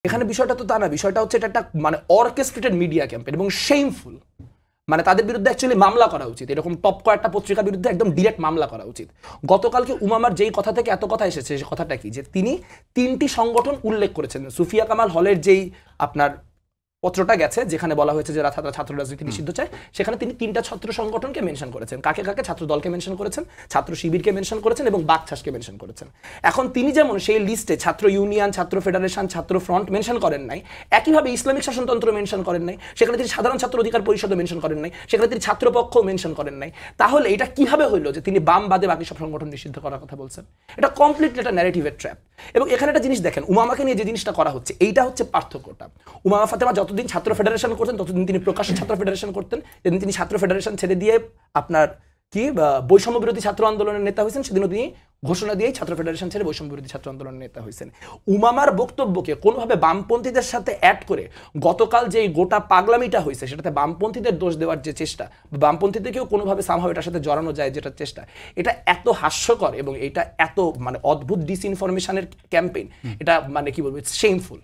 এখানে বিষয়টা তো তা না, বিষয়টা হচ্ছে এটা একটা মানে অর্কেস্ট্রেটেড মিডিয়া ক্যাম্পেইন এবং শেমফুল। মানে তাদের বিরুদ্ধে অ্যাকচুয়ালি মামলা করা উচিত, এরকম টপ কয়েকটা পত্রিকার বিরুদ্ধে একদম ডিরেক্ট মামলা করা উচিত। গতকালকে উমামার যেই কথা থেকে এত কথা এসেছে সে কথাটা কি, যে তিনি 3টি সংগঠন উল্লেখ করেছেন। সুফিয়া কামাল হলের যেই আপনার পত্রটা গেছে যেখানে বলা হয়েছে যে ছাত্র রাজনীতি নিষিদ্ধ চায়, সেখানে তিনি 3টা ছাত্র সংগঠনকে মেনশন করেছেন। কাকে কাকে? ছাত্র দলকে মেনশন করেছেন, ছাত্র শিবিরকে মেনশন করেছেন এবং বাকছাসকে মেনশন করেছেন। এখন তিনি যেমন সেই লিস্টে ছাত্র ইউনিয়ন, ছাত্র ফেডারেশন, ছাত্র ফ্রন্ট মেনশন করেন নাই, একইভাবে ইসলামিক শাসনতন্ত্র মেনশন করেন নাই, সেখানে তিনি সাধারণ ছাত্র অধিকার পরিষদও মেনশন করেন নাই, সেখানে তিনি ছাত্রপক্ষ মেনশন করেন নাই। তাহলে এটা কিভাবে হইলো যে তিনি বাম বাদে বাকি সব সংগঠন নিষিদ্ধ করার কথা বলছেন? এটা কমপ্লিটলি একটা ন্যারেটিভের ট্র্যাপ। এবং এখানে একটা জিনিস দেখেন, উমামাকে নিয়ে যে জিনিসটা করা হচ্ছে এইটা হচ্ছে পার্থক্যটা। উমামা ফাতেমা যতদিন ছাত্র ফেডারেশন করতেন ততদিন তিনি প্রকাশ্যে ছাত্র ফেডারেশন করতেন, যেদিন তিনি ছাত্র ফেডারেশন ছেড়ে দিয়ে আপনার কি বৈষম্য বিরোধী ছাত্র আন্দোলনের নেতা হয়েছেন, সেদিনও তিনি ঘোষণা দিয়েই ছাত্র ফেডারেশন ছেড়ে বৈষম্য বিরোধী ছাত্র আন্দোলনের নেতা হয়েছেন। উমামার বক্তব্যকে কোনোভাবে বামপন্থীদের সাথে অ্যাড করে গতকাল যে গোটা পাগলামিটা হয়েছে সেটাতে বামপন্থীদের দোষ দেওয়ার যে চেষ্টা, বামপন্থীদেরকেও কোনোভাবে সামহাও এটার সাথে জড়ানো যায় যেটা চেষ্টা, এটা এত হাস্যকর এবং এটা এত মানে অদ্ভুত ডিসইনফরমেশনের ক্যাম্পেইন, এটা মানে কি বলবো, ইটস শেমফুল।